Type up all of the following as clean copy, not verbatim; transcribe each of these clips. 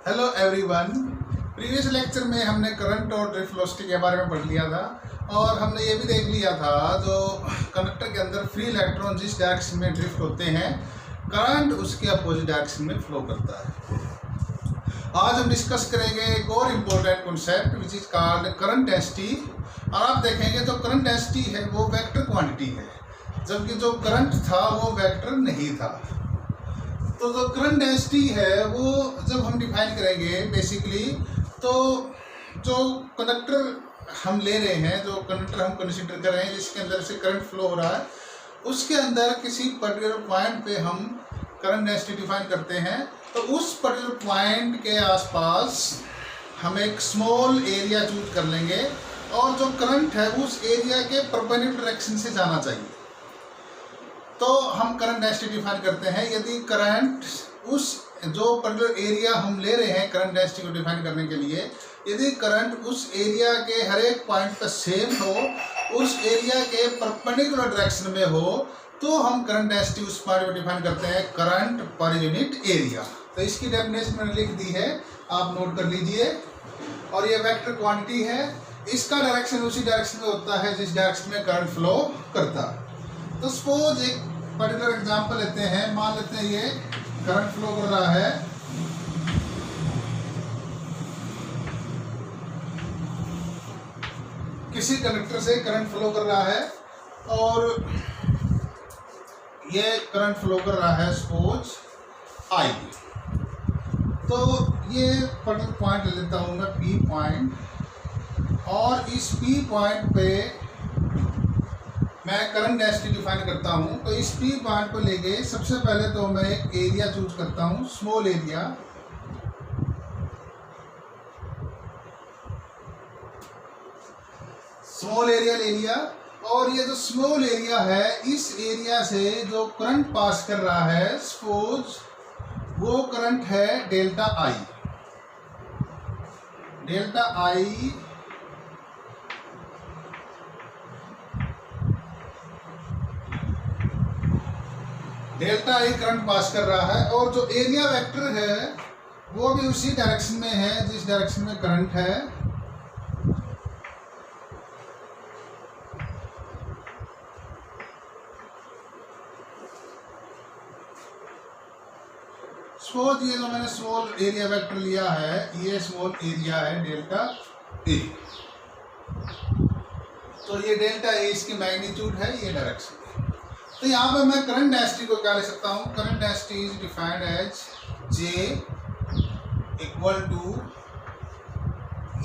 Hello everyone. Previous lecture में हमने current और ड्रिफ्ट वेलोसिटी के बारे में पढ़ लिया था और हमने ये भी देख लिया था जो कंडक्टर के अंदर फ्री इलेक्ट्रॉन जिस डायरेक्शन में ड्रिफ्ट होते हैं करंट उसके अपोजिट डायरेक्शन में फ्लो करता है। आज हम डिस्कस करेंगे एक और important concept which is called current density. और आप देखेंगे जो करंट डेंसिटी है वो वेक्टर क्वांटिटी है, जबकि जो करंट था वो वेक्टर नहीं था। तो जो करंट डेंसिटी है वो जब हम डिफाइन करेंगे बेसिकली, तो जो कंडक्टर हम ले रहे हैं, जो कंडक्टर हम कंसीडर कर रहे हैं जिसके अंदर से करंट फ्लो हो रहा है, उसके अंदर किसी पर्टिकुलर पॉइंट पे हम करंट डेंसिटी डिफाइन करते हैं। तो उस पर्टिकुलर पॉइंट के आसपास हम एक स्मॉल एरिया चूज कर लेंगे और जो करंट है उस एरिया के परपेंडिकुलर डायरेक्शन से जाना चाहिए। तो हम करंट डेंसिटी डिफाइन करते हैं। यदि करंट उस जो पर्टिकुलर एरिया हम ले रहे हैं करंट डेंसिटी को डिफाइन करने के लिए, यदि करंट उस एरिया के हर एक पॉइंट पर सेम हो, उस एरिया के परपेंडिकुलर डायरेक्शन में हो, तो हम करंट डेंसिटी उस पॉइंट को डिफाइन करते हैं करंट पर यूनिट एरिया। तो इसकी डेफिनेशन मैंने लिख दी है, आप नोट कर लीजिए। और ये वेक्टर क्वांटिटी है, इसका डायरेक्शन उसी डायरेक्शन में होता है जिस डायरेक्शन में करंट फ्लो करता है। तो सपोज एक पर्टिकुलर एग्जांपल लेते हैं। मान लेते हैं ये करंट फ्लो कर रहा है किसी कंडक्टर से, करंट फ्लो कर रहा है और ये करंट फ्लो कर रहा है सपोज आई। तो ये पर्टिकुलर पॉइंट ले लेता हूँ मैं पी पॉइंट, और इस पी पॉइंट पे मैं करंट डेंसिटी डिफाइन करता हूँ। तो इस पी पॉइंट को लेके सबसे पहले तो मैं एक एरिया चूज करता हूँ, स्मॉल एरिया। स्मॉल एरिया ले लिया, और ये जो स्मॉल एरिया है इस एरिया से जो करंट पास कर रहा है सपोज वो करंट है delta I. Delta I current pass कर रहा है, और जो एरिया वेक्टर है वो भी उसी डायरेक्शन में है जिस डायरेक्शन में करंट है। सपोज ये जो मैंने स्मॉल एरिया वेक्टर लिया है, ये स्मॉल एरिया है डेल्टा ए। तो ये डेल्टा ए इसकी मैग्नीट्यूड है, ये डायरेक्शन। तो यहाँ पे मैं करंट डेंसिटी को क्या ले सकता हूँ? Current density is defined as J equal to,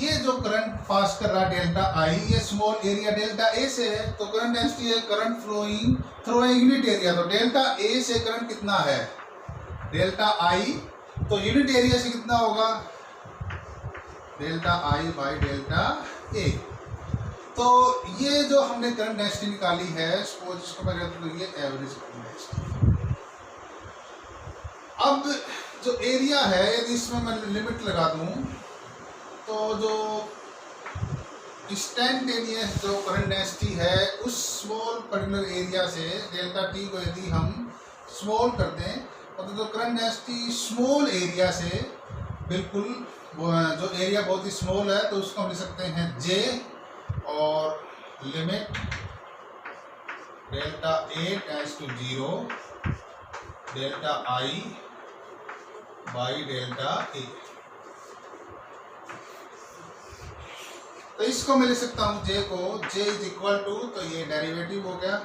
ये जो करंट पास कर रहा है डेल्टा आई, ये स्मॉल एरिया डेल्टा ए से है, तो करंट डेंसिटी है current flowing through a unit area. तो डेल्टा ए से करंट कितना है? Delta I. तो यूनिट एरिया से कितना होगा? Delta I by delta A. तो ये जो हमने करंट डेंसिटी निकाली है, सपोज इसको मैं कहता हूँ ये एवरेज करंट डेंसिटी। अब जो एरिया है यदि इसमें मैं लिमिट लगा दूं, तो जो इंस्टेंटेनियस जो करंट डेंसिटी है उस स्मॉल पर्टिकुलर एरिया से डेल्टा टी को यदि हम स्मॉल कर दें, तो जो करंट डेंसिटी स्मॉल एरिया से बिल्कुल, जो एरिया बहुत ही स्मॉल है, तो उसको हम लिख सकते हैं जे, और limit delta A tends to 0 delta I by delta A. तो इसको मैं लिख सकता हूँ जे को, जे इज इक्वल टू, तो ये डेरिवेटिव हो गया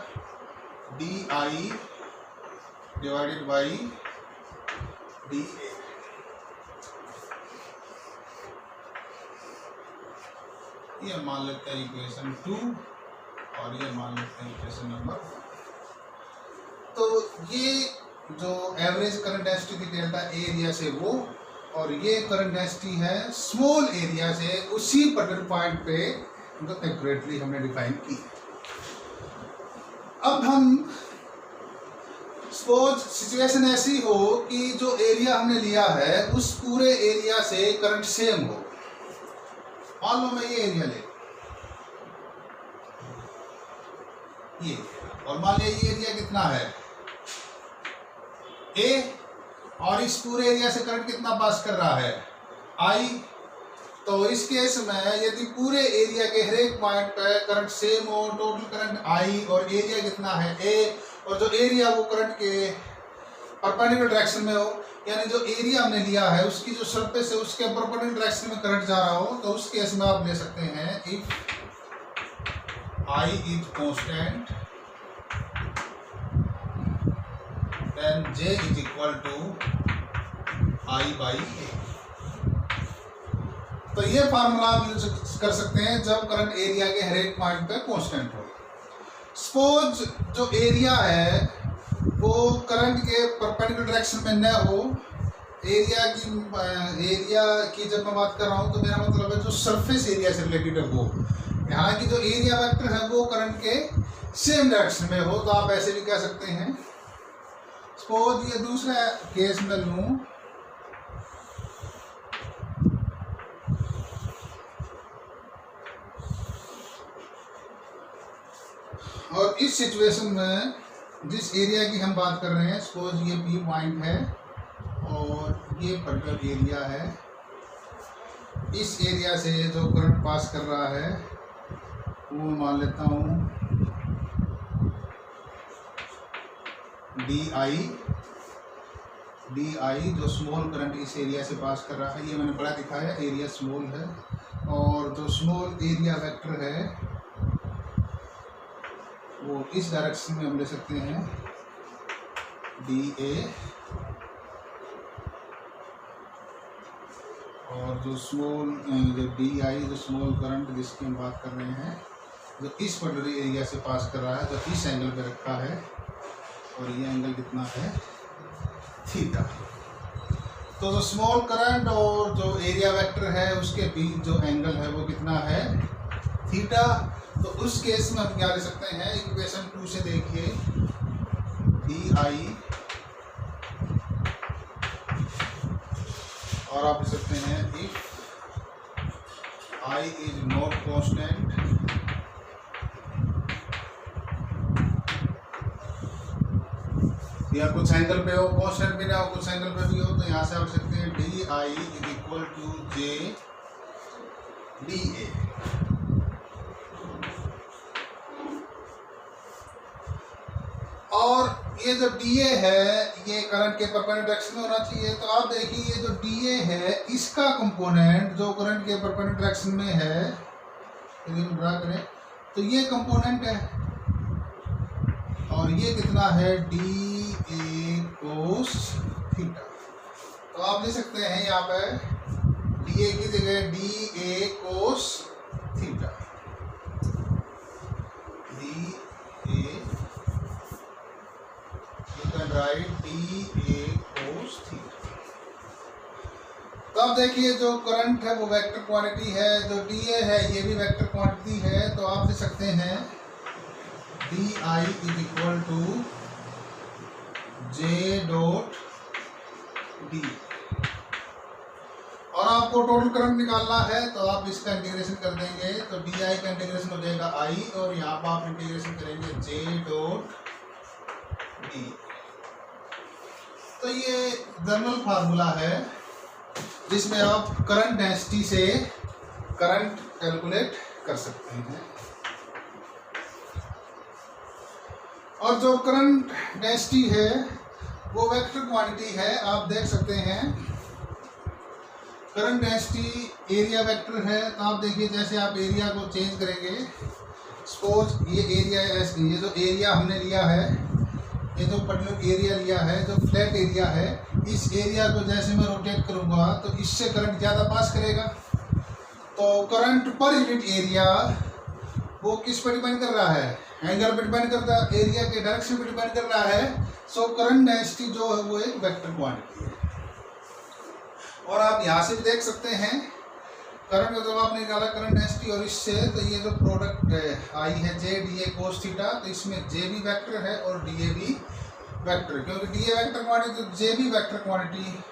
D I divided by D A. ये मान लेते हैं इक्वेशन 2 और ये मान लेते हैं इक्वेशन नंबर 1। तो ये जो एवरेज करंट डेंसिटी थी डेल्टा एरिया से वो, और ये करंट डेंसिटी है स्मॉल एरिया से उसी पर्टिकुलर पॉइंट पे एक्यूरेटली हमने डिफाइन की। अब हम सपोज सिचुएशन ऐसी हो कि जो एरिया हमने लिया है उस पूरे एरिया से करंट सेम हो। मान लो मैं ये एरिया ले, ये, और मान लिया ये एरिया कितना है ए, और इस पूरे एरिया से करंट कितना पास कर रहा है आई। तो इस केस में यदि पूरे एरिया के हर एक पॉइंट पे करंट सेम हो, टोटल करंट आई और एरिया कितना है ए, और जो एरिया वो करंट के परपेंडिकुलर डायरेक्शन में हो, यानी जो एरिया हमने लिया है उसकी जो सरफेस है उसके परपेंडिकुलर डायरेक्शन में करंट जा रहा हो, तो उस केस में आप ले सकते हैं if I is constant then J is equal to I by A। तो ये फार्मूला आप यूज कर सकते हैं जब करंट एरिया के हर एक पॉइंट पे कांस्टेंट हो। सपोज जो एरिया है वो करंट के परपेंडिकुलर डायरेक्शन में न हो, एरिया की जब मैं बात कर रहा हूँ तो मेरा मतलब है जो सरफेस एरिया से रिलेटेड है वो, हालांकि जो एरिया वेक्टर है वो करंट के सेम डायरेक्शन में हो, तो आप ऐसे भी कह सकते हैं। सपोज ये दूसरा केस में लूं, और इस सिचुएशन में जिस एरिया की हम बात कर रहे हैं, सपोज ये पी पॉइंट है और ये पर्टिकुलर एरिया है, इस एरिया से जो करंट पास कर रहा है वो मान लेता हूँ डी आई, जो स्मॉल करंट इस एरिया से पास कर रहा है, ये मैंने बड़ा दिखाया, एरिया स्मॉल है, और जो स्मॉल एरिया वेक्टर है वो इस डायरेक्शन में हम ले सकते हैं डी ए, और जो जो डी आई, जो स्मॉल करंट जिसकी हम बात कर रहे हैं, जो इस पर्टिकुलर एरिया से पास कर रहा है, जो इस एंगल पे रखा है, और ये एंगल कितना है थीटा। तो जो स्मॉल करंट और जो एरिया वेक्टर है उसके बीच जो एंगल है वो कितना है थीटा। तो उस केस में हम क्या ले सकते हैं, इक्वेशन 2 से देखिए, डी आई, और आप लिख सकते हैं if I is not constant या कुछ एंगल पे हो, कांस्टेंट भी ना हो, कुछ एंगल पे भी हो, तो यहाँ से आप लिख सकते हैं D I is equal to J D A. और ये जो डी ए है ये करंट के परपेंडिकुलर डायरेक्शन में होना चाहिए। तो आप देखिए ये जो डी ए है इसका कंपोनेंट जो करंट के परपेंडिकुलर डायरेक्शन में है, यदि हम ड्रा करें तो ये कंपोनेंट है, और ये कितना है डी ए कोस थीटा। तो आप लिख सकते हैं यहाँ पे डी ए की जगह D A cos theta, D A right D A cos theta. तो अब देखिए जो करंट है वो वेक्टर क्वांटिटी है, जो डी ए है ये भी वेक्टर क्वांटिटी है। तो आप लिख सकते हैं D I is equal to J dot D, और आपको टोटल करंट निकालना है तो आप इसका इंटीग्रेशन कर देंगे, तो डी आई का इंटीग्रेशन हो जाएगा आई, और यहाँ पर आप इंटीग्रेशन करेंगे जे डॉट डी। तो ये जनरल फार्मूला है जिसमें आप करंट डेंसिटी से करंट कैलकुलेट कर सकते हैं। और जो करंट डेंसिटी है वो वेक्टर क्वांटिटी है। आप देख सकते हैं करंट डेंसिटी एरिया वेक्टर है। तो आप देखिए जैसे आप एरिया को चेंज करेंगे, सपोज ये एरिया, ये जो एरिया हमने लिया है, ये जो पर्टिकुलर एरिया लिया है, जो फ्लैट एरिया है, इस एरिया को जैसे मैं रोटेट करूँगा तो इससे करंट ज़्यादा पास करेगा। तो करंट पर यूनिट एरिया वो किस पर डिपेंड कर रहा है, एंगल पर डिपेंड करता है, एरिया के डायरेक्शन पर डिपेंड कर रहा है। सो करंट डेंसिटी जो है वो एक वेक्टर क्वांटिटी है। और आप यहाँ से भी देख सकते हैं करंट जब आपने निकाला करंट डेंसिटी और इससे, तो ये जो प्रोडक्ट आई है जे डी ए कोस थीटा, तो इसमें जे भी वेक्टर है और डी ए भी वेक्टर, क्योंकि डी ए वेक्टर क्वांटिटी तो जे भी वेक्टर क्वांटिटी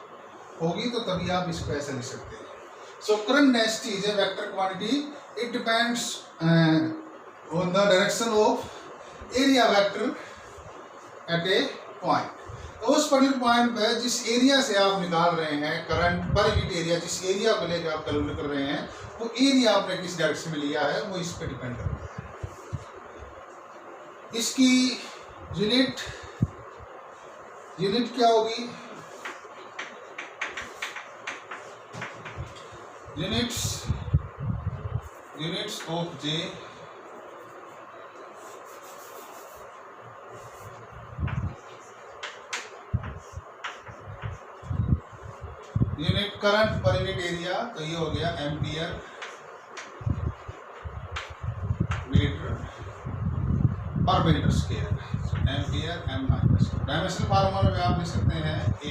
होगी, तो तभी आप इसको ऐसे लिख सकते हैं। So current density is a vector quantity, it depends on the direction of area vector eight A point. उस पर्टिकुलर पॉइंट पे जिस एरिया से आप निकाल रहे हैं करंट पर यूनिट एरिया, जिस एरिया को लेकर आप कैलकुलेट कर रहे हैं, वो एरिया आपने किस डायरेक्शन में लिया है वो इस पे डिपेंड करता है। इसकी यूनिट क्या होगी? Units of J unit current per unit area, तो ये हो गया ampere metre per metre square, ampere M minus. Dimensional formula में आप लिख सकते हैं ए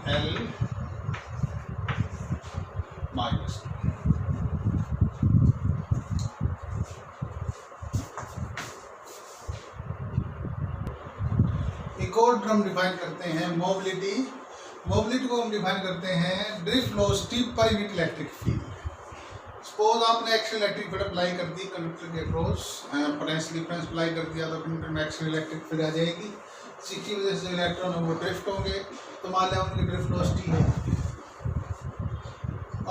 एल माइनस। एक और टर्म डिफाइन करते हैं मोबिलिटी। मोबिलिटी को हम डिफाइन करते हैं drift velocity per unit electric field. Suppose आपने एक्सियल इलेक्ट्रिक फील्ड अप्लाई कर दी कंडक्टर के अक्रॉस, पोटेंशियल डिफरेंस अप्लाई कर दिया तो कंडक्टर में एक्सियल इलेक्ट्रिक फील्ड आ जाएगी। जिसकी वजह से इलेक्ट्रॉन वो ड्रिफ्ट होंगे, तो मान लिया उनकी ड्रिफ्ट वेलोसिटी है।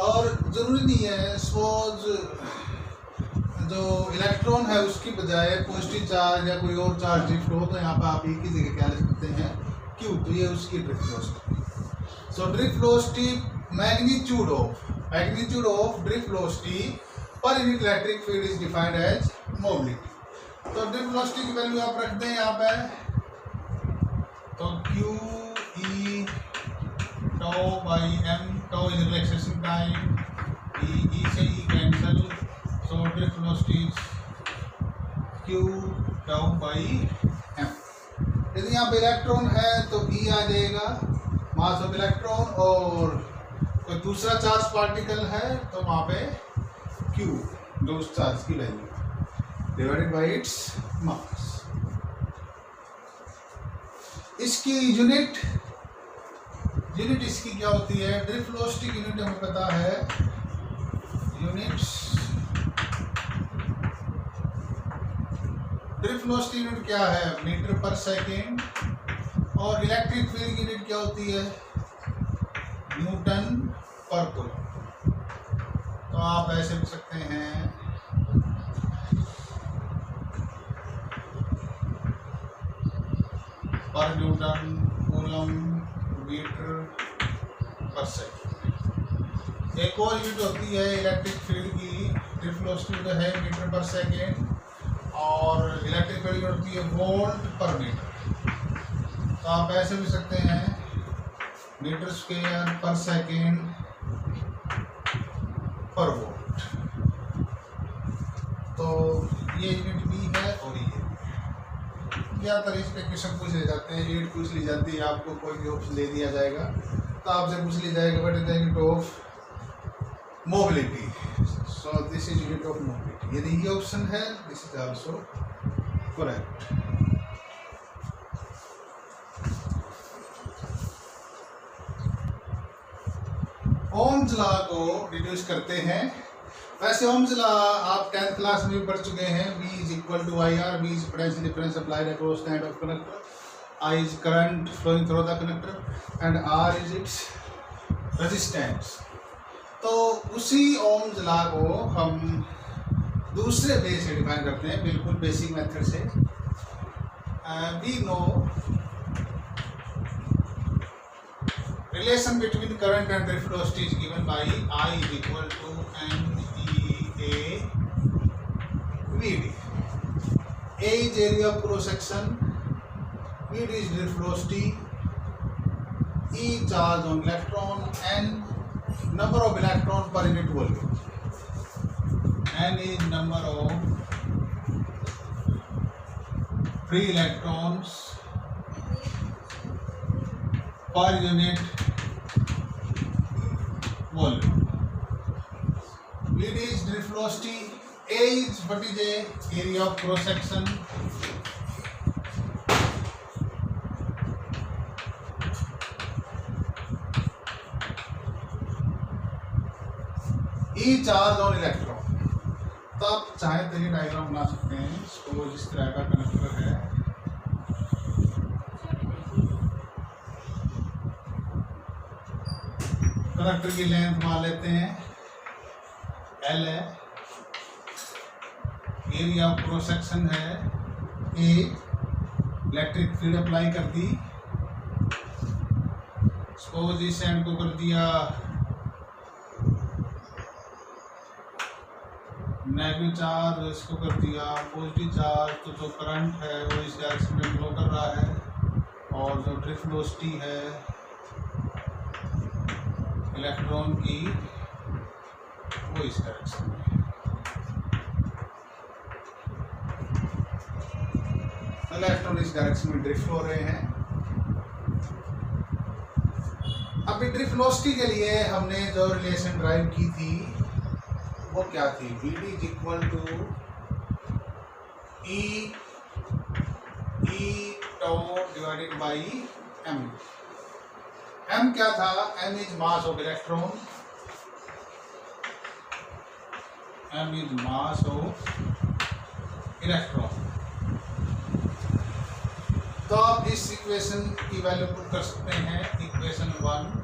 और ज़रूरी नहीं है सपोज जो इलेक्ट्रॉन है उसकी बजाय पॉजिटिव चार्ज या कोई और चार्ज ड्रिफ्ट हो, तो यहाँ पर आप एक ही जगह क्या लिख सकते हैं क्यू, तो ये उसकी drift velocity. So drift velocity magnitude of drift velocity per unit electric field is defined as mobility. तो ड्रिफ्ट वेलोसिटी की वैल्यू आप रख दें यहाँ पे, तो Q E tau by M, tau is relaxation time, E से E cancel, so drift velocity Q tau by M. यदि यहाँ पे इलेक्ट्रॉन है तो ई आ जाएगा मास ऑफ इलेक्ट्रॉन, और कोई दूसरा चार्ज पार्टिकल है तो वहाँ पे क्यू जो उस चार्ज की value divided by its mass. इसकी यूनिट इसकी क्या होती है? ड्रिफ्ट वेलोसिटी की यूनिट हमें पता है, ड्रिफ्ट वेलोसिटी यूनिट क्या है? मीटर पर सेकेंड। और इलेक्ट्रिक फील्ड की यूनिट क्या होती है? न्यूटन पर कूलम। तो आप ऐसे लिख सकते हैं पर न्यूटन कूलम मीटर पर सेकेंड। एक और यूनिट होती है इलेक्ट्रिक फील्ड की, ड्रिफ्ट वेलोसिटी जो है मीटर पर सेकेंड, और इलेक्ट्रिक फील्ड की होती है वोल्ट पर मीटर। तो आप ऐसे भी सकते हैं मीटर स्क्वायर पर सेकेंड पर वोल्ट। तो ये यूनिट भी है और ये ज़्यादातर इस पे क्वेश्चन पूछ ले जाते हैं, यूनिट पूछ ली जाती है, आपको कोई भी ऑप्शन दे दिया जाएगा तो आपसे पूछ ली जाएगा what is the unit of mobility. So this is unit of mobility. यदि ये ऑप्शन है this is also correct. Ohm's law को डिड्यूस करते हैं। वैसे ओम्स लॉ आप 10th क्लास में भी पढ़ चुके हैं। V is equal to I R, V is potential difference applied across the end of conductor, I is current flowing through the conductor and R is its resistance. तो उसी Ohm's law को हम दूसरे वे से डिफाइन करते हैं, बिल्कुल basic method से। We know relation between current and drift velocity is given by I is equal to NEA VD. A is area of cross section, VD is drift velocity, E charge on electron, N number of electron per unit volume, N is number of free electrons per unit volume. VD is drift velocity, A is what is a area of cross section, E charge on electron। तो तो आप चाहे तो ये diagram बना सकते हैं। इसको जिस तरह का कनेक्टर है, कनेक्टर की लेंथ मान लेते हैं L है, एरिया ऑफ क्रॉस सेक्शन है A, इलेक्ट्रिक फील्ड अप्लाई कर दी, सपोज इस एंड को कर दिया नेगेटिव चार्ज, इसको कर दिया पॉजिटिव चार्ज, तो जो करंट है वो इस डायरेक्शन में फ्लो कर रहा है और जो ड्रिफ्ट वेलोसिटी है इलेक्ट्रॉन की वो इस डायरेक्शन में। इलेक्ट्रॉन इस डायरेक्शन में ड्रिफ्ट हो रहे हैं। अभी ड्रिफ्ट वेलोसिटी के लिए हमने जो रिलेशन ड्राइव की थी वो क्या थी, Vd is equal to E tau divided by m। m क्या था, m is mass of electron, m is mass of electron. तो आप इस इक्वेशन की वैल्यू पुट कर सकते हैं, इक्वेशन 1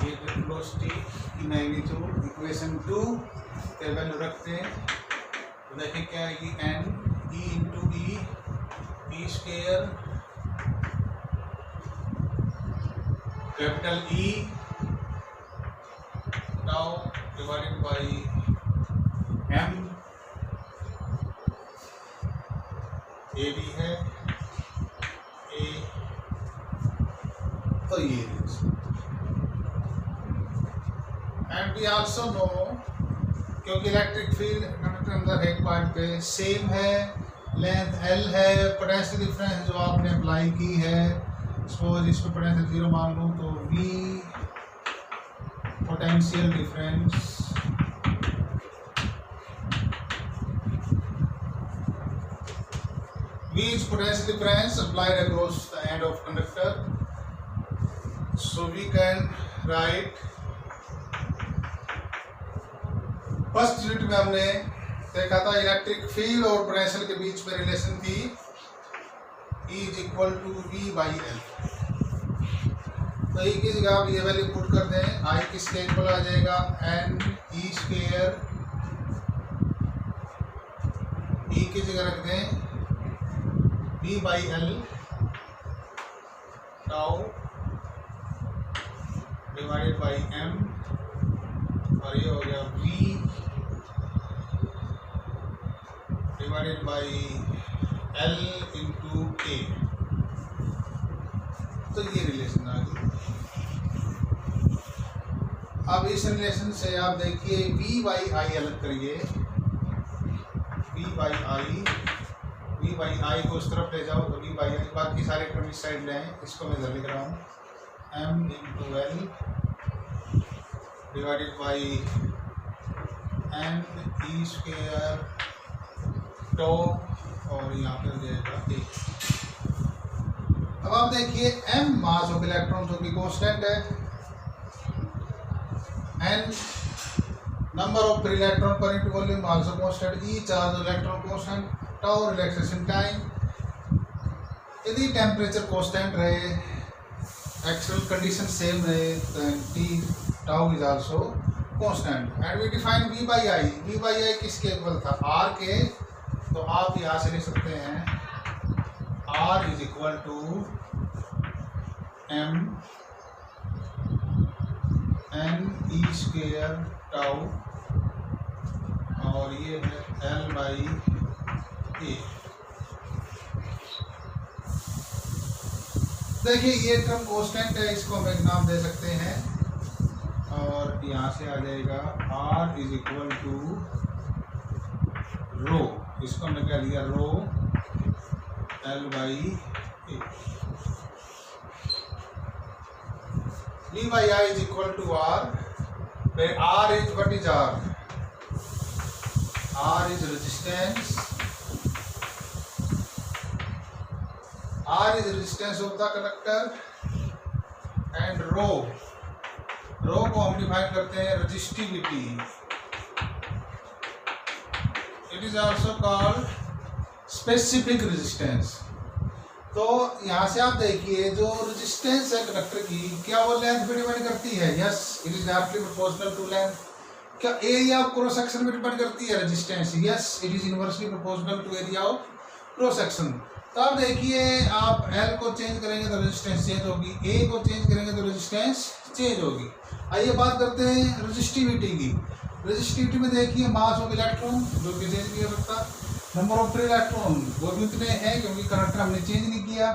ये वेलोसिटी की मैग्नीट्यूड, इक्वेशन 2 के वैल्यू रखते हैं तो देखें क्या आएगी, n e into E square capital E tau divided by m, ए भी है ए, तो ये एंड वी आल्सो नो, क्योंकि इलेक्ट्रिक फील्ड कंडक्टर के अंदर एक पॉइंट पे सेम है, लेंथ L है, पोटेंशियल डिफरेंस जो आपने अप्लाई की है, सपोज इस पर पोटेंशियल 0 मान लूँ तो V potential difference V is potential difference applied across the end of conductor. So we can write, first unit में हमने देखा था इलेक्ट्रिक फील्ड और पोटेंशियल के बीच में रिलेशन थी E is equal to V by L। तो E की जगह आप ये वैल्यू पुट कर दें, I किसके इक्वल आ जाएगा, n E स्क्वायर, E की जगह रख दें V by L tau divided by M, और ये हो गया V divided by L into A। तो ये रिलेशन आ गई। अब इस रिलेशन से आप देखिए V बाई I अलग करिए, V बाई I को उस तरफ ले जाओ तो V बाई I, बाकी सारे टर्म इस साइड ले आए, इसको मैं इधर लिख रहा हूँ M into L divided by n E square tau, और यहाँ पे हो जाएगा A। अब आप देखिए m मास ऑफ इलेक्ट्रॉन जो कि कांस्टेंट है, n number of free electron per unit volume also constant, E charge electron constant, tau relaxation time. यदि टेम्परेचर कांस्टेंट रहे, एक्चुअल कंडीशन सेम रहे, तो T tau is also constant. And we define V by I, V by I किसके equal था, R के, तो आप यहाँ से लिख सकते हैं R is equal to M n E square tau, और ये है L बाई A। देखिए ये टर्म कांस्टेंट है, इसको हम एक नाम दे सकते हैं, और यहाँ से आ जाएगा R is equal to rho, इसको हमने क्या लिया rho L by A। V by I is equal to R, where R is what is R? R is resistance, R is resistance of the conductor, and rho रो को हम define करते हैं resistivity. It is also called specific resistance. तो यहाँ से आप देखिए जो रेजिस्टेंस है कंडक्टर की, क्या वो लेंथ पे डिपेंड करती है? Yes, it is directly proportional to length. क्या एरिया ऑफ क्रॉस सेक्शन में डिपेंड करती है resistance? Yes, it is inversely proportional to area of cross section. तो आप देखिए, आप L को चेंज करेंगे तो रेजिस्टेंस चेंज होगी, A को चेंज करेंगे तो रेजिस्टेंस चेंज होगी। आइए बात करते हैं रेजिस्टिविटी की। रेजिस्टिविटी में देखिए मास ऑफ इलेक्ट्रॉन जो कि चेंज नहीं हो सकता, नंबर ऑफ फ्री इलेक्ट्रॉन वो भी उतने हैं क्योंकि कंडक्टर हमने चेंज नहीं किया,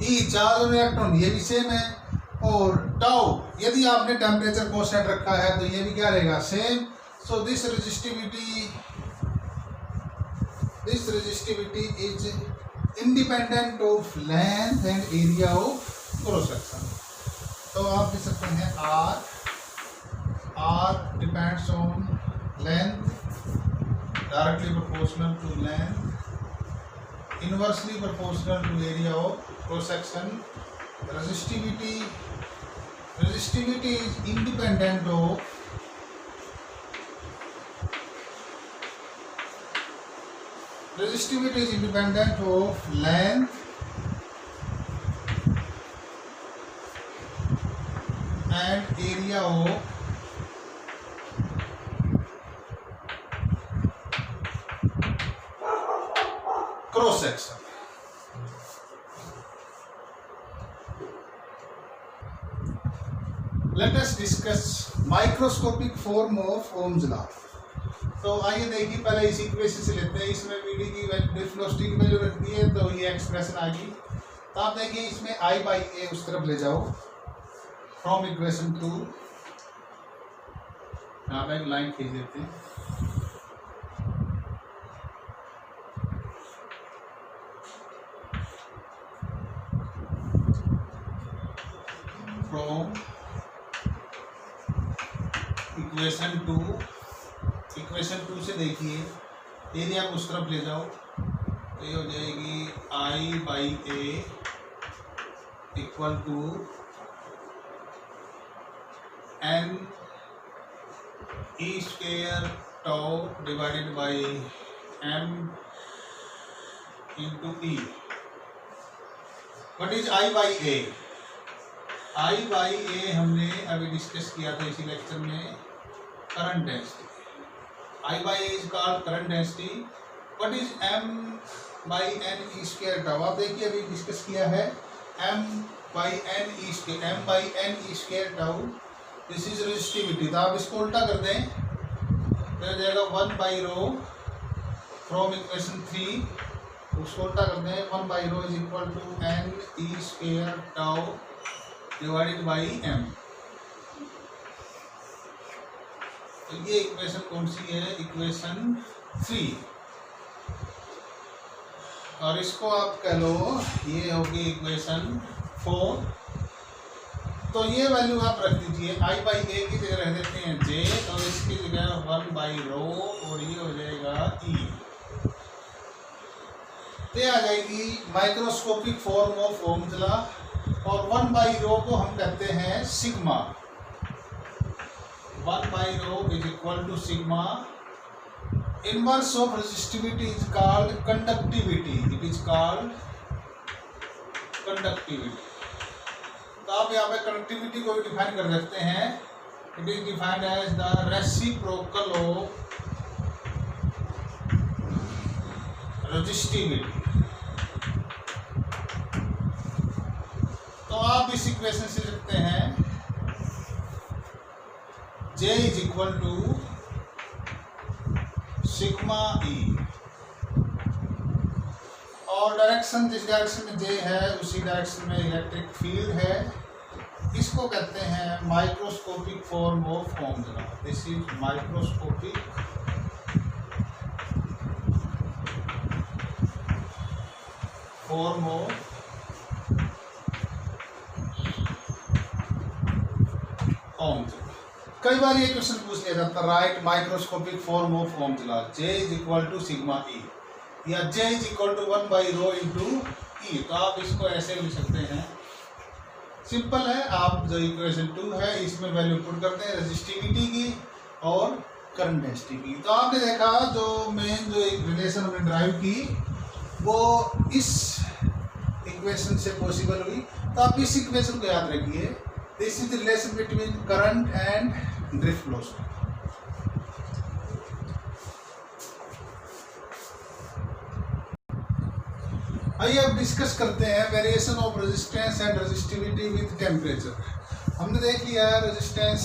ई चार्ज ऑन इलेक्ट्रॉन ये भी सेम है, और टाउ यदि आपने टेम्परेचर कांस्टेंट रखा है तो ये भी क्या रहेगा? Same. So this resistivity is independent of length and area of cross section। तो आप देख सकते हैं R depends on length, directly proportional to length, inversely proportional to area of cross section। Resistivity is independent of length and area of cross section। Let us discuss microscopic form of Ohm's law। तो आइए देखिए, पहले इस equation से लेते हैं। इसमें VD की ड्रिफ्ट वेलोसिटी की वैल्यू रखती है तो ये एक्सप्रेशन आ गई। तो आप देखिए इसमें I/A उस तरफ ले जाओ फ्रॉम इक्वेशन 2। यहाँ पे एक लाइन खींच देते हैं। फ्रॉम इक्वेशन 2 से देखिए एरिया को उस तरफ ले जाओ तो ये हो जाएगी I/A equal to N E square tau divided by M into E। What is I/A? I/A हमने अभी डिस्कस किया था इसी लेक्चर में, current density. I/A is called current density. What is M/N E square tau? आप देखिए अभी discuss किया है M/N E square tau, this is resistivity. तो आप इसको उल्टा कर दें तो हो जाएगा 1/ρ फ्रॉम इक्वेशन 3, उसको उल्टा कर दें 1/ρ is equal to N E square tau divided by M। तो ये इक्वेशन कौन सी है? इक्वेशन 3। और इसको आप कह लो ये होगी इक्वेशन 4। तो ये वैल्यू आप रख दीजिए, I/A की जगह रख देते हैं J, तो इसकी जगह 1/ρ और ये हो जाएगा E। तो आ जाएगी microscopic form of Ohm's law. और 1/ρ को हम कहते हैं sigma. 1/ρ is equal to sigma. Inverse of resistivity is called conductivity. It is called conductivity. तो आप यहाँ पे कंडक्टिविटी को भी डिफाइन कर सकते हैं। It is defined as the reciprocal of resistivity. तो आप इस इक्वेशन से लिखते हैं J is equal to sigma E, और डायरेक्शन जिस डायरेक्शन में J है उसी डायरेक्शन में इलेक्ट्रिक फील्ड है। इसको कहते हैं microscopic form of Ohm's law. This is microscopic form of Ohm's. कई बार ये क्वेश्चन पूछ लिया जाता है, right microscopic form of Ohm's law. J is equal to sigma E या J is equal to 1/ρ into E। तो आप इसको ऐसे लिख सकते हैं सिंपल है, आप जो इक्वेशन 2 है इसमें वैल्यू पुट करते हैं रेजिस्टिविटी की और करंट डेंसिटी की। तो आपने देखा जो मेन जो एक रिलेशन हमने ड्राइव की वो इस इक्वेशन से पॉसिबल हुई। तो आप इस इक्वेशन को याद रखिए, this is the relation between current and drift velocity. आइए अब डिस्कस करते हैं variation of resistance and resistivity with temperature. हमने देख लिया है रेजिस्टेंस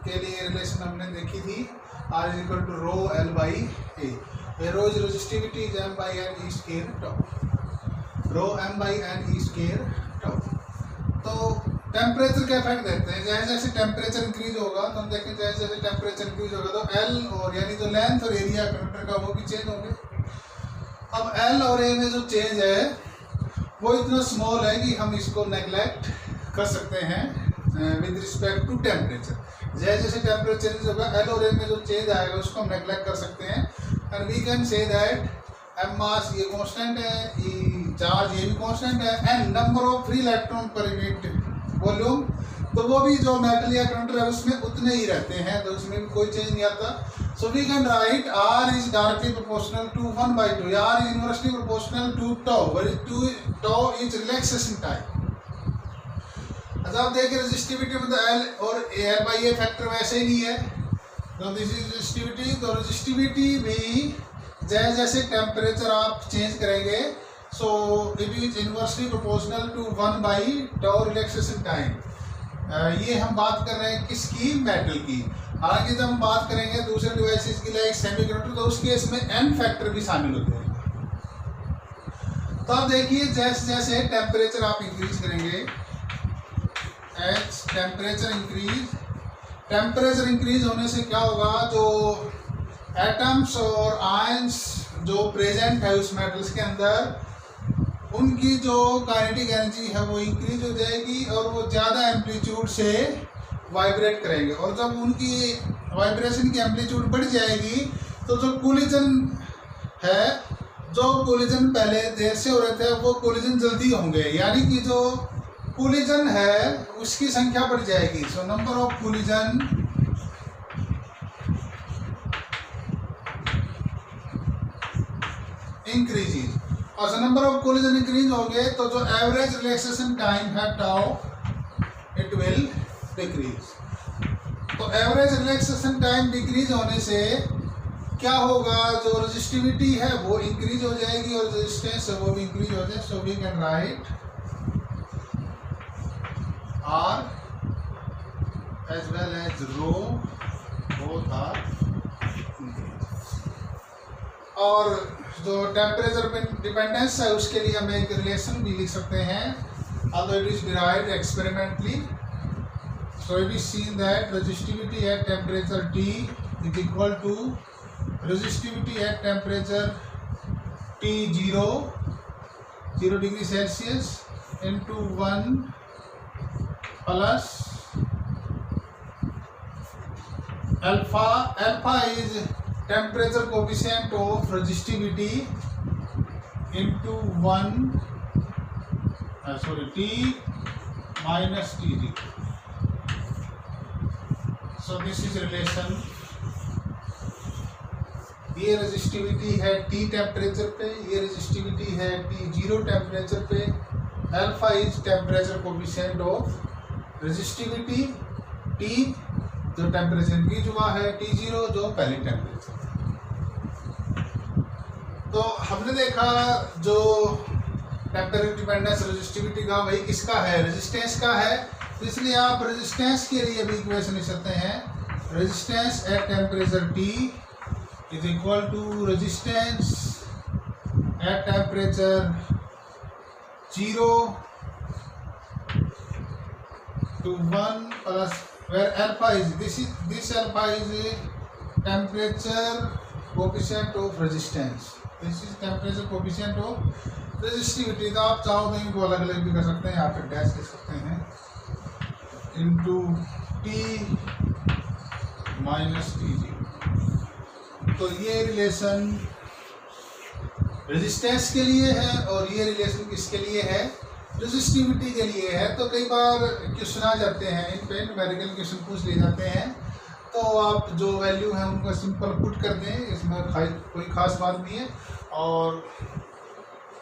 के लिए रिलेशन हमने देखी थी, R is equal to rho L by A. Rho is resistivity is M by N E square tau, rho M by N E square tau. तो टेम्परेचर का इफेक्ट देखते हैं, जैसे जैसे टेम्परेचर इंक्रीज होगा तो हम देखें जैसे जैसे टेम्परेचर इंक्रीज होगा तो L और यानी जो लेंथ और एरिया कंडक्टर का वो भी चेंज होंगे। अब L और A में जो चेंज है वो इतना स्मॉल है कि हम इसको नेग्लेक्ट कर सकते हैं विद रिस्पेक्ट टू टेम्परेचर। जैसे जैसे टेम्परेचर चेंज होगा L और A में जो चेंज आएगा उसको हम नेग्लेक्ट कर सकते हैं। And we can say that M mass ये कांस्टेंट है, चार्ज ये भी कांस्टेंट है, and number of free electron per unit volume तो वो भी जो मेटल या कंडक्टर है उसमें उतने ही रहते हैं, तो उसमें भी कोई चेंज नहीं आता। So we can write R is directly proportional to 1/2. R is inversely proportional to tau, where tau is relaxation time. अच्छा आप देखिए रेजिस्टिविटी में तो L और L बाई ए फैक्टर वैसे ही नहीं है, तो दिस इज रेजिस्टिविटी। तो रेजिस्टिविटी भी जैसे जैसे टेम्परेचर आप चेंज करेंगे so it is inversely proportional to 1/tau relaxation time. ये हम बात कर रहे हैं किसकी, मेटल की। हालांकि जब हम बात करेंगे दूसरे डिवाइसेस की लाइक सेमीकंडक्टर तो उस केस में n फैक्टर भी शामिल होते हैं। तो आप देखिए जैसे जैसे टेम्परेचर आप इंक्रीज करेंगे, टेम्परेचर इंक्रीज होने से क्या होगा, जो एटम्स और आयंस जो प्रेजेंट है उस मेटल्स के अंदर उनकी जो काइनेटिक एनर्जी है वो इंक्रीज हो जाएगी और वो ज़्यादा एम्पलीट्यूड से वाइब्रेट करेंगे। और जब उनकी वाइब्रेशन की एम्पलीट्यूड बढ़ जाएगी तो जो कोलिजन है, जो कोलिजन पहले देर से हो रहे थे वो कोलिजन जल्दी होंगे, यानी कि जो कोलिजन है उसकी संख्या बढ़ जाएगी। So number of collision increases, और जो नंबर ऑफ कोलिजन इंक्रीज होंगे तो जो एवरेज रिलैक्सेशन टाइम है टाउ इट विल डिक्रीज। तो एवरेज रिलैक्सेशन टाइम डिक्रीज होने से क्या होगा, जो रेजिस्टिविटी है वो इंक्रीज हो जाएगी और रेजिस्टेंस है वो भी इंक्रीज हो जाए। So we can write R as well as rho both are increased। और जो टेम्परेचर पे डिपेंडेंस है उसके लिए हम एक रिलेशन भी लिख सकते हैं, although it is derived experimentally। So it is seen that resistivity at temperature T is equal to resistivity at temperature T 0 degree Celsius into 1 plus alpha. Alpha is temperature coefficient of resistivity into 1 T minus T0। So this is relation। ये resistivity है T temperature पे, ये resistivity है T0 temperature पे। Alpha is temperature coefficient of resistivity, T जो temperature increase हुआ है, T0 जो पहले टेम्परेचर। तो हमने देखा जो टेम्परेचर डिपेंडेंस रेजिस्टिविटी का वही किसका है, रेजिस्टेंस का है। तो इसलिए आप रेजिस्टेंस के लिए भी इक्वेशन लिख सकते हैं, resistance at temperature T is equal to resistance at temperature 0 to 1 plus where alpha is this alpha is temperature coefficient of resistance, this is temperature coefficient of resistivity। तो आप चाहो तो इनको अलग अलग भी कर सकते हैं, यहाँ पे डैश लिख सकते हैं इंटू T माइनस T0। तो ये रिलेशन रेजिस्टेंस के लिए है और ये रिलेशन किसके लिए है, रेजिस्टिविटी के लिए है। तो कई बार क्वेश्चन आ जाते हैं, इन पे न्यूमेरिकल क्वेश्चन पूछ लिए जाते हैं, तो आप जो वैल्यू है उनको सिंपल पुट कर दें, इसमें कोई खास बात नहीं है। और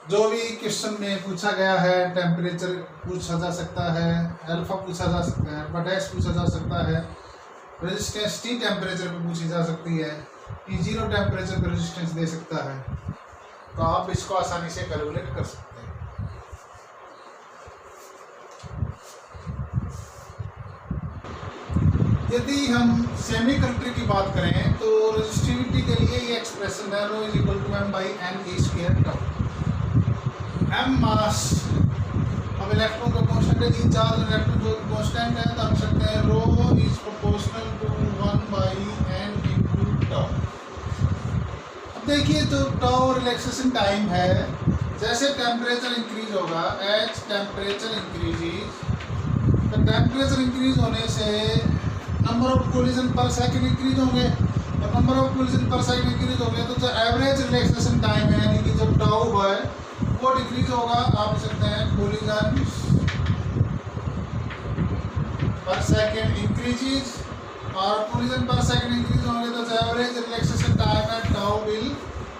जो भी क्वेश्चन में पूछा गया है, टेम्परेचर पूछा जा सकता है, अल्फा पूछा जा सकता है, बटैश पूछा जा सकता है, रेजिस्टेंस टी टेम्परेचर पे पूछी जा सकती है, T0 टेम्परेचर पे रेजिस्टेंस दे सकता है, तो आप इसको आसानी से कैलकुलेट कर सकते हैं। यदि हम सेमीकंडक्टर की बात करें तो रेजिस्टिविटी के लिए ये एक्सप्रेशन है, rho is equal to m by n e square tau. m mass, अब इलेक्ट्रॉन का कांस्टेंट है, चार्ज इलेक्ट्रॉन जो कांस्टेंट है, तो हम सकते हैं rho is proportional to 1 by n into tau. अब देखिए जो टाउ रिलैक्सेशन टाइम है, जैसे टेम्परेचर इंक्रीज होगा, एज टेम्परेचर इंक्रीज, तो टेम्परेचर इंक्रीज होने से number of collision per second increase होंगे, और number of collision per second increase होंगे तो जो एवरेज रिलैक्सेशन टाइम है, यानी कि जो टाउ है वो डिक्रीज होगा। आप लिख सकते हैं कोलिजन पर सेकंड इंक्रीजेज, और कोलिजन पर सेकंड इंक्रीज होंगे तो जो एवरेज रिलैक्सेशन टाइम है टाउ विल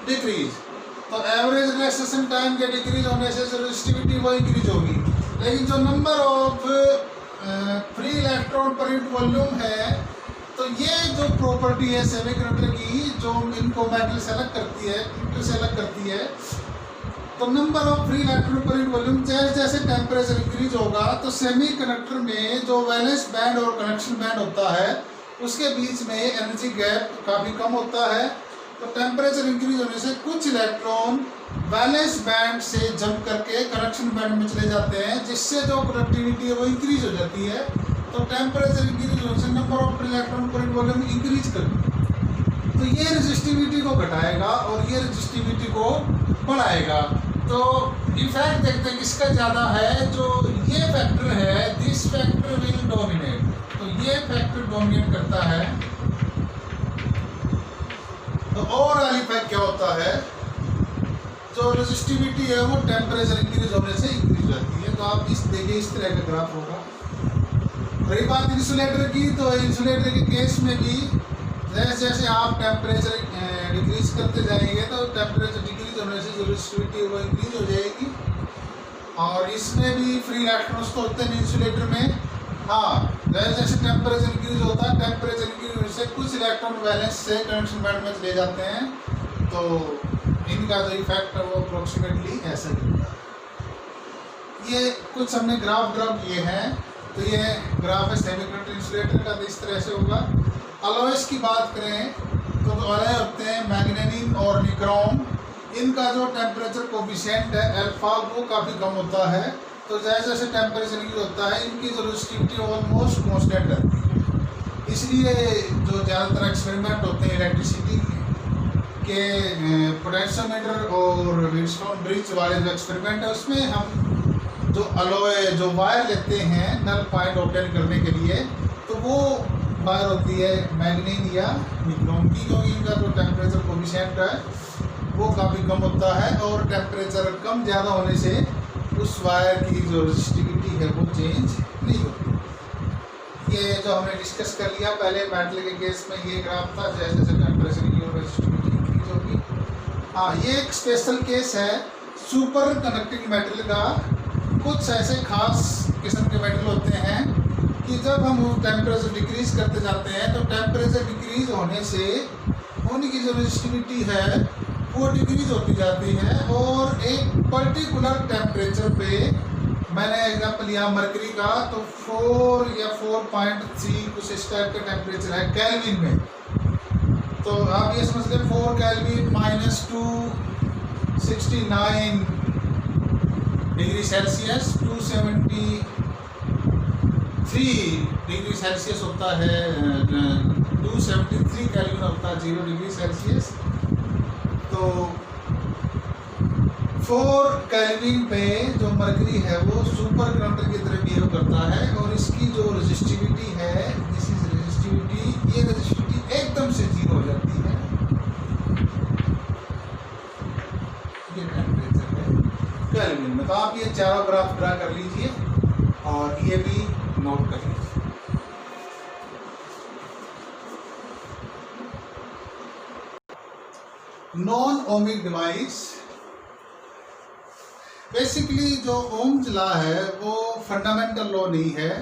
डिक्रीज। तो एवरेज रिलैक्सेशन टाइम के डिक्रीज होने से जो रेजिस्टिविटी वो इंक्रीज होगी, लेकिन जो number of free electron per unit volume है, तो ये जो प्रॉपर्टी है सेमीकंडक्टर की, जो इनको मेटल से अलग करती है, कंडक्टर से अलग करती है, तो number of free electron per unit volume जैसे जैसे टेम्परेचर इंक्रीज होगा, तो सेमीकंडक्टर में जो वैलेंस बैंड और कनेक्शन बैंड होता है उसके बीच में एनर्जी गैप काफ़ी कम होता है। तो टेम्परेचर इंक्रीज होने से कुछ इलेक्ट्रॉन वैलेंस बैंड से जंप करके कनेक्शन बैंड में चले जाते हैं, जिससे जो कंडक्टिविटी है वो इंक्रीज हो जाती है। तो टेम्परेचर इंक्रीज होने से नंबर ऑफ इलेक्ट्रॉन पर वॉल्यूम इंक्रीज कर, तो ये रेजिस्टिविटी को घटाएगा और ये रेजिस्टिविटी को बढ़ाएगा। तो इफेक्ट देखते हैं किसका ज़्यादा है, जो ये फैक्टर है, दिस फैक्टर विल डोमिनेट, तो ये फैक्टर डोमिनेट करता है। तो ओवरऑल इफेक्ट क्या होता है, जो रेजिस्टिविटी है वो टेम्परेचर इंक्रीज होने से इंक्रीज जाती है। तो आप इस देखिए इस तरह का ग्राफ होगा। रही बात इंसुलेटर की, तो इंसुलेटर के केस में भी जैसे जैसे आप टेम्परेचर डिक्रीज करते जाएंगे तो टेम्परेचर डिक्रीज होने से जो रेजिस्टिविटी वो इंक्रीज हो जाएगी। और इसमें भी फ्री इलेक्ट्रॉन्स तो होते हैं इंसुलेटर में। हाँ, जैसे जैसे टेम्परेचर इंक्रीज होता है, टेम्परेचर इंक्रीज होने से कुछ इलेक्ट्रॉन वैलेंस से कनेक्शन बैंड में चले जाते हैं, तो इनका जो इफेक्ट है वो अप्रोक्सीमेटली ऐसा ही होता है। ये कुछ हमने ग्राफ किए हैं, तो ये ग्राफ है सेमीकंडक्टर इंसुलेटर का, तो इस तरह से होगा। अलॉयस की बात करें तो अलॉय होते हैं मैग्नेनियम और निक्रोम, इनका जो टेम्परेचर कोफिशिएंट है अल्फा वो काफ़ी कम होता है। तो जैसे जैसे टेम्परेचर इंक्रीज होता है इनकी जो रेजिस्टिविटी ऑलमोस्ट कांस्टेंट रहती है। इसलिए जो ज़्यादातर एक्सपेरिमेंट होते हैं इलेक्ट्रिसिटी के, पोटेंशियोमीटर और व्हीटस्टोन ब्रिज वाले जो एक्सपेरिमेंट है, उसमें हम जो अलॉय जो वायर लेते हैं नल पॉइंट ऑब्टेन करने के लिए, तो वो वायर होती है मैग्नीशियम या निक्रोम की, क्योंकि इनका जो टेम्परेचर कोफिशिएंट है वो काफ़ी कम होता है, और टेम्परेचर कम ज़्यादा होने से उस वायर की जो रेजिस्टिविटी है वो चेंज नहीं होती। ये जो हमने डिस्कस कर लिया पहले मेटल के केस में, ये ग्राफ था, जैसे जैसे टेम्परेचर की और रेजिस्टिविटी इंक्रीज होगी। हाँ, ये एक स्पेशल केस है सुपर कंडक्टिंग मेटल का। कुछ ऐसे खास किस्म के मेटल होते हैं कि जब हम टेम्परेचर डिक्रीज करते जाते हैं, तो टेम्परेचर डिक्रीज होने से उनकी जो रेजिस्टिविटी है वो डिक्रीज होती जाती है, और एक पर्टिकुलर टेम्परेचर पे, मैंने एग्जाम्पल लिया मरकरी का, तो 4 या 4.3 कुछ इस टाइप का टेम्परेचर है केल्विन में। तो आप ये समझ लें 4 kelvin minus 269 degree Celsius, 273 degree Celsius होता है, 273 केल्विन होता है 0 डिग्री सेल्सियस। तो 4 केल्विन पे जो मरकरी है वो सुपर कंडक्टर की तरह बिहेव करता है, और इसकी जो रेजिस्टिविटी है, दिस इज रेजिस्टिविटी, ये रेजिस्टिविटी एकदम से 0 हो जाती है। ये टेम्परेचर है यूनियन में। तो आप ये चारों ग्राफ ड्रा कर लीजिए और ये भी नोट कर लीजिए। नॉन ओमिक डिवाइस, बेसिकली जो ओम्स लॉ है वो फंडामेंटल लॉ नहीं है।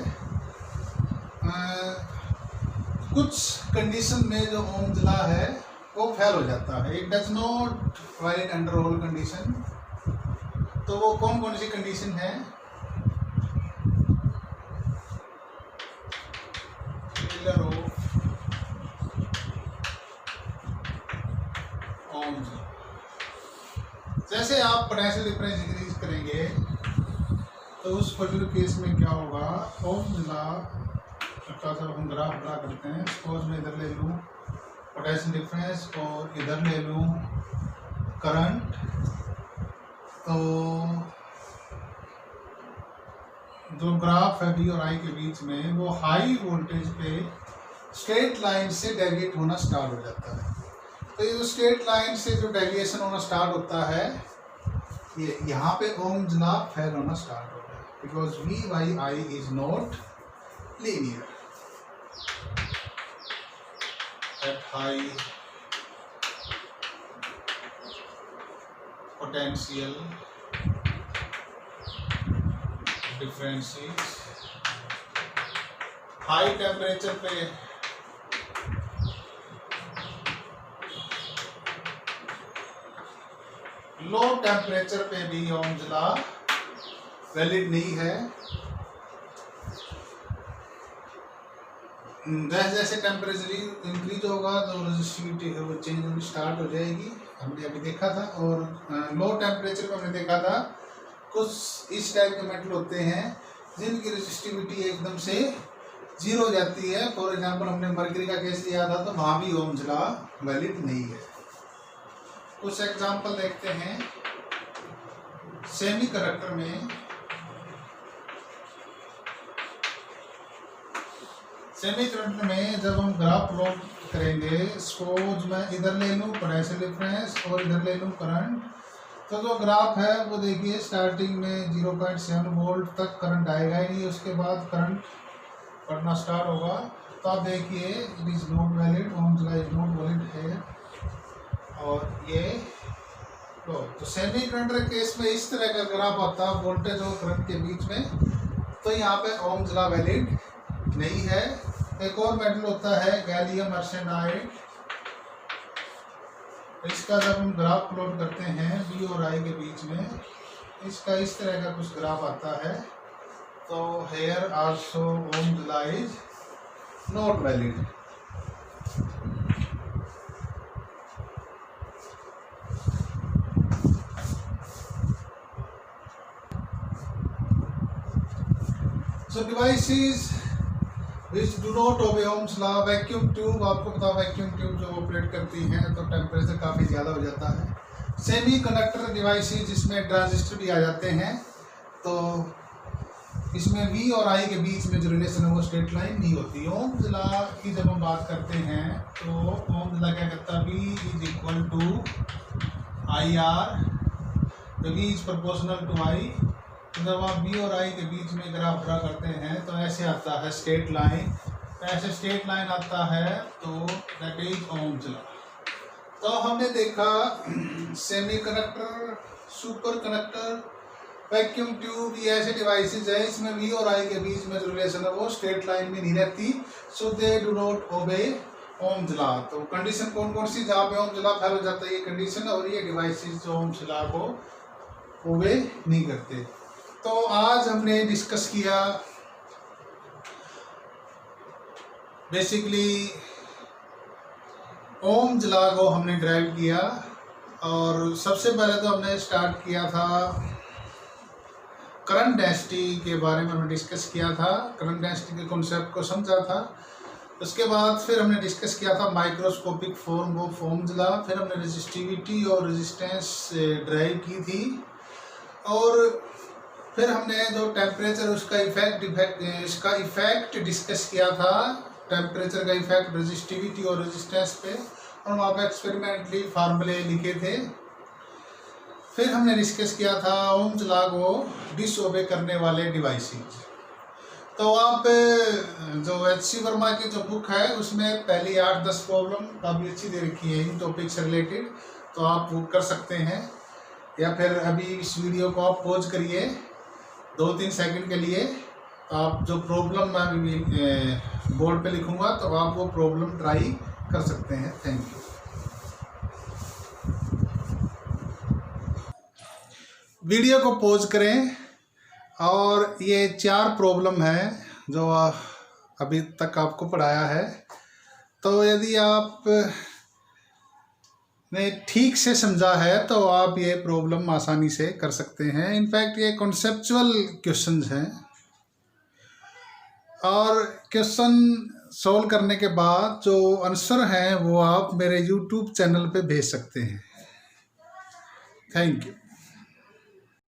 कुछ कंडीशन में जो ओम्स लॉ है वो फेल हो जाता है। It does not valid under all condition. तो वो कौन कौन सी कंडीशन है? Failure of Ohm's law. जैसे आप पोटेंशियल डिफरेंस इंक्रीज करेंगे तो उस पर्टिकुलर केस में क्या होगा? ओम्स लॉ का जब हम ग्राफ ड्रा करते हैं, सपोज मैं इधर ले लूँ पोटेंशियल डिफरेंस और इधर ले लूँ करंट, तो जो ग्राफ है बी और आई के बीच में वो हाई वोल्टेज पे स्ट्रेट लाइन से डेविएट होना स्टार्ट हो जाता है। तो ये जो स्ट्रेट लाइन से जो डेविएशन होना स्टार्ट होता है, ये यहाँ पे ओम्स लॉ फेल होना स्टार्ट हो गया, because V by I is not linear at high potential differences. High temperature पे लो टेम्परेचर पे भी ओम्स लॉ वैलिड नहीं है। जैसे जैसे टेम्परेचर इंक्रीज होगा तो रेजिस्टिविटी वो चेंज होनी स्टार्ट हो जाएगी, हमने अभी देखा था। और लो टेम्परेचर पे हमने देखा था कुछ इस टाइप के मेटल होते हैं जिनकी रेजिस्टिविटी एकदम से जीरो हो जाती है। फॉर एग्जांपल हमने मर्करी का केस लिया था, तो वहाँ भी ओम्स लॉ वैलिड नहीं है। कुछ एग्जांपल देखते हैं। सेमीकंडक्टर में जब हम ग्राफ प्लॉट करेंगे, सपोज मैं इधर ले लूँ पोटेंशियल डिफरेंस और इधर ले लूँ करंट, तो जो ग्राफ है वो देखिए स्टार्टिंग में 0.7 वोल्ट तक करंट आएगा ही नहीं, उसके बाद करंट बढ़ना स्टार्ट होगा। तो आप देखिए it is not valid, ohms law is not valid है। और ये तो सेमीकंडक्टर केस में इस तरह का ग्राफ आता है वोल्टेज और करंट के बीच में, तो यहाँ पे ओम्स लॉ वैलिड नहीं है। एक और मेटल होता है गैलियम आर्सेनाइड, इसका जब हम ग्राफ प्लॉट करते हैं बी और आई के बीच में, इसका इस तरह का कुछ ग्राफ आता है। तो here also Ohm's law is not valid. So devices which do not obey Ohm's law, vacuum tube, आपको पता वैक्यूम ट्यूब जो ऑपरेट करती हैं तो टेम्परेचर काफ़ी ज़्यादा हो जाता है। सेमी कंडक्टर डिवाइसेस जिसमें ट्रांजिस्टर भी आ जाते हैं, तो इसमें V और I के बीच में जो रिलेशन है वो स्ट्रेट लाइन नहीं होती। ओम्स लॉ की जब हम बात करते हैं तो ओम्स लॉ क्या कहता है? V is equal to I R, तो V is proportional to I। तो जब आप बी और आई के बीच में ग्राफ ड्रा करते हैं तो ऐसे आता है स्ट्रेट लाइन, तो ऐसे स्ट्रेट लाइन आता है, तो दैट इज ओम्स लॉ। तो हमने देखा semiconductor, super conductor, vacuum tube, ये ऐसे डिवाइसेस है इसमें वी और आई के बीच में जो रिलेशन है वो स्ट्रेट लाइन में नहीं रहती, so they do not obey Ohm's law. तो कंडीशन कौन कौन सी जहाँ पे ओम्स लॉ फेल हो जाता है, ये कंडीशन, और ये डिवाइसेस जो ओम्स लॉ को ओबे नहीं करते। तो आज हमने डिस्कस किया बेसिकली ओम्स लॉ को हमने ड्राइव किया, और सबसे पहले तो हमने स्टार्ट किया था करंट डेंसिटी के बारे में हमने डिस्कस किया था, करंट डेंसिटी के कॉन्सेप्ट को समझा था। उसके बाद फिर हमने डिस्कस किया था microscopic form of Ohm's law, फिर हमने रेजिस्टिविटी और रेजिस्टेंस ड्राइव की थी, और फिर हमने जो टेम्परेचर उसका इसका इफेक्ट डिस्कस किया था, टेम्परेचर का इफेक्ट रेजिस्टिविटी और रेजिस्टेंस पे, और वहाँ पे एक्सपेरिमेंटली फार्मूले लिखे थे। फिर हमने डिस्कस किया था ओम्स लॉ को डिसओबे करने वाले डिवाइसेस। तो आप जो HC वर्मा की जो बुक है उसमें पहली 8-10 प्रॉब्लम काफ़ी अच्छी दे रखी है इन टॉपिक से रिलेटेड, तो आप वो कर सकते हैं। या फिर अभी इस वीडियो को आप पॉज करिए 2-3 सेकंड के लिए, आप जो प्रॉब्लम मैं अभी बोर्ड पे लिखूंगा तो आप वो प्रॉब्लम ट्राई कर सकते हैं। Thank you. वीडियो को पॉज करें और ये 4 प्रॉब्लम है जो अभी तक आपको पढ़ाया है। तो यदि आप ने ठीक से समझा है तो आप ये प्रॉब्लम आसानी से कर सकते हैं। इनफैक्ट ये कॉन्सेप्चुअल क्वेश्चंस हैं और क्वेश्चन सॉल्व करने के बाद जो आंसर हैं वो आप मेरे YouTube चैनल पे भेज सकते हैं। Thank you.